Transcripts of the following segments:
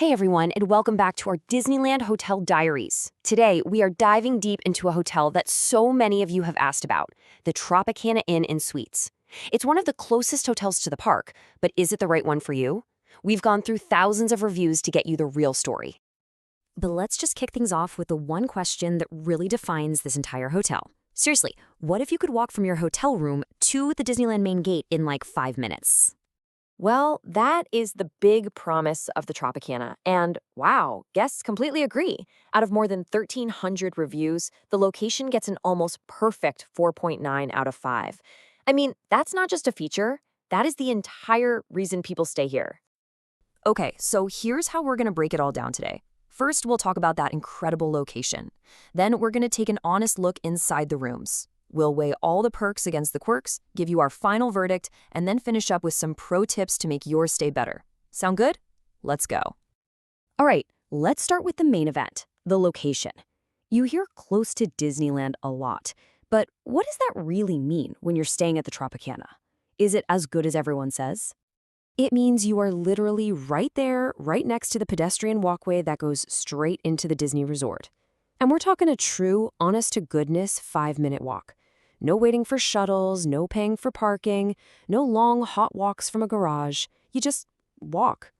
Hey everyone, and welcome back to our Disneyland Hotel Diaries. Today, we are diving deep into a hotel that so many of you have asked about, the Tropicana Inn Suites. It's one of the closest hotels to the park, but is it the right one for you? We've gone through thousands of reviews to get you the real story. But let's just kick things off with the one question that really defines this entire hotel. Seriously, what if you could walk from your hotel room to the Disneyland main gate in like 5 minutes? Well, that is the big promise of the Tropicana. And wow, guests completely agree. Out of more than 1,300 reviews, the location gets an almost perfect 4.9 out of 5. I mean, that's not just a feature, that is the entire reason people stay here. Okay, so here's how we're going to break it all down today. First, we'll talk about that incredible location. Then we're going to take an honest look inside the rooms. We'll weigh all the perks against the quirks, give you our final verdict, and then finish up with some pro tips to make your stay better. Sound good? Let's go. All right, let's start with the main event, the location. You hear close to Disneyland a lot, but what does that really mean when you're staying at the Tropicana? Is it as good as everyone says? It means you are literally right there, right next to the pedestrian walkway that goes straight into the Disney resort. And we're talking a true, honest-to-goodness 5-minute walk. No waiting for shuttles, no paying for parking, no long hot walks from a garage. You just walk.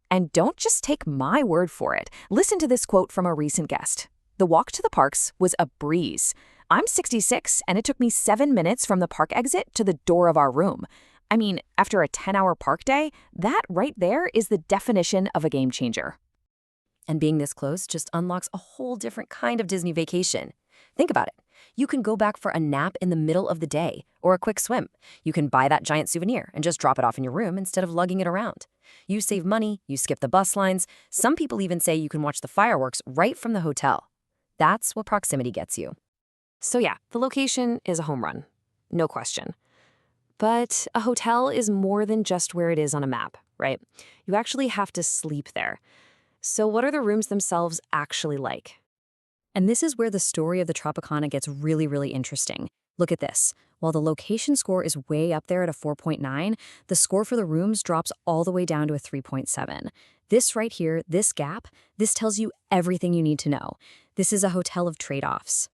And don't just take my word for it. Listen to this quote from a recent guest. "The walk to the parks was a breeze. I'm 66, and it took me 7 minutes from the park exit to the door of our room. I mean, after a 10-hour park day, that right there is the definition of a game changer." And being this close just unlocks a whole different kind of Disney vacation. Think about it. You can go back for a nap in the middle of the day or a quick swim. You can buy that giant souvenir and just drop it off in your room instead of lugging it around. You save money, you skip the bus lines. Some people even say you can watch the fireworks right from the hotel. That's what proximity gets you. So yeah, the location is a home run. No question. But a hotel is more than just where it is on a map, right? You actually have to sleep there. So what are the rooms themselves actually like? And this is where the story of the Tropicana gets really interesting. Look at this. While the location score is way up there at a 4.9, the score for the rooms drops all the way down to a 3.7. This right here, this gap, this tells you everything you need to know. This is a hotel of trade-offs.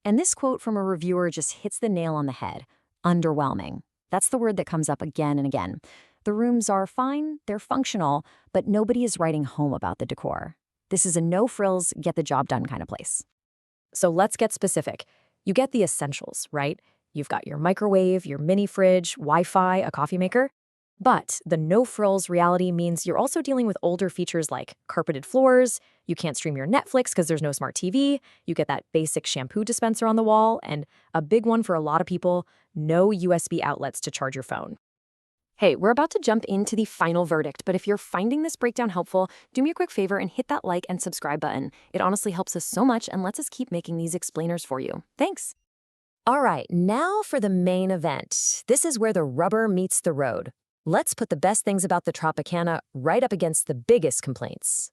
And this quote from a reviewer just hits the nail on the head. Underwhelming. That's the word that comes up again and again. The rooms are fine, they're functional, but nobody is writing home about the decor. This is a no-frills, get-the-job-done kind of place. So let's get specific. You get the essentials, right? You've got your microwave, your mini fridge, Wi-Fi, a coffee maker. But the no-frills reality means you're also dealing with older features like carpeted floors, you can't stream your Netflix because there's no smart TV, you get that basic shampoo dispenser on the wall, and a big one for a lot of people, no USB outlets to charge your phone. Hey, we're about to jump into the final verdict, but if you're finding this breakdown helpful, do me a quick favor and hit that like and subscribe button. It honestly helps us so much and lets us keep making these explainers for you. Thanks. All right, now for the main event. This is where the rubber meets the road. Let's put the best things about the Tropicana right up against the biggest complaints.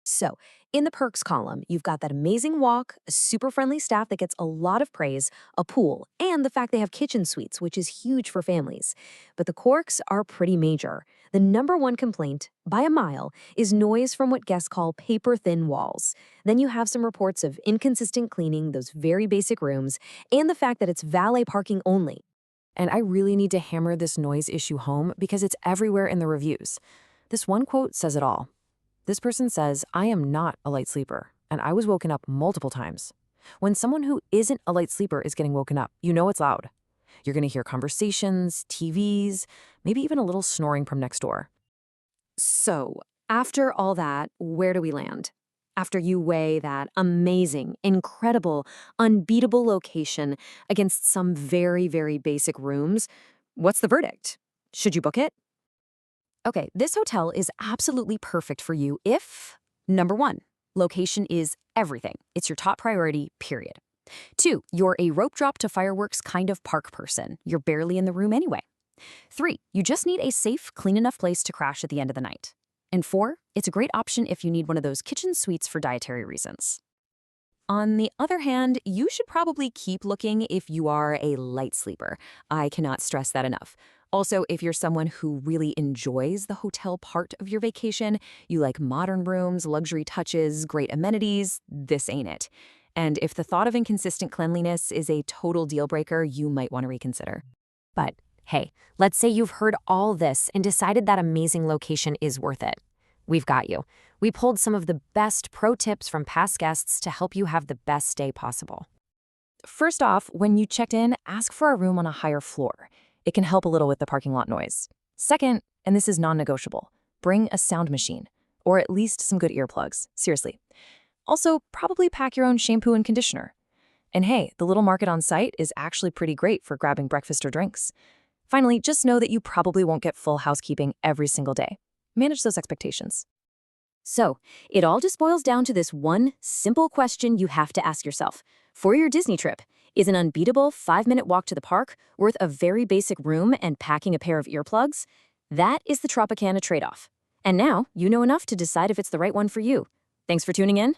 So, in the perks column, you've got that amazing walk, a super friendly staff that gets a lot of praise, a pool, and the fact they have kitchen suites, which is huge for families. But the quirks are pretty major. The number one complaint, by a mile, is noise from what guests call paper-thin walls. Then you have some reports of inconsistent cleaning, those very basic rooms, and the fact that it's valet parking only. And I really need to hammer this noise issue home because it's everywhere in the reviews. This one quote says it all. This person says, "I am not a light sleeper, and I was woken up multiple times." When someone who isn't a light sleeper is getting woken up, you know it's loud. You're going to hear conversations, TVs, maybe even a little snoring from next door. So, after all that, where do we land? After you weigh that amazing, incredible, unbeatable location against some very basic rooms, what's the verdict? Should you book it? Okay, this hotel is absolutely perfect for you if, number one, location is everything. It's your top priority, period. 2, you're a rope drop to fireworks kind of park person. You're barely in the room anyway. 3, you just need a safe, clean enough place to crash at the end of the night. And 4, it's a great option if you need one of those kitchen suites for dietary reasons. On the other hand, you should probably keep looking if you are a light sleeper. I cannot stress that enough. Also, if you're someone who really enjoys the hotel part of your vacation, you like modern rooms, luxury touches, great amenities, this ain't it. And if the thought of inconsistent cleanliness is a total deal breaker, you might want to reconsider. But hey, let's say you've heard all this and decided that amazing location is worth it. We've got you. We pulled some of the best pro tips from past guests to help you have the best stay possible. First off, when you checked in, ask for a room on a higher floor. It can help a little with the parking lot noise. Second, and this is non-negotiable, bring a sound machine, or at least some good earplugs, seriously. Also, probably pack your own shampoo and conditioner. And hey, the little market on site is actually pretty great for grabbing breakfast or drinks. Finally, just know that you probably won't get full housekeeping every single day. Manage those expectations. So, it all just boils down to this one simple question you have to ask yourself. For your Disney trip, is an unbeatable 5-minute walk to the park worth a very basic room and packing a pair of earplugs? That is the Tropicana trade-off. And now, you know enough to decide if it's the right one for you. Thanks for tuning in.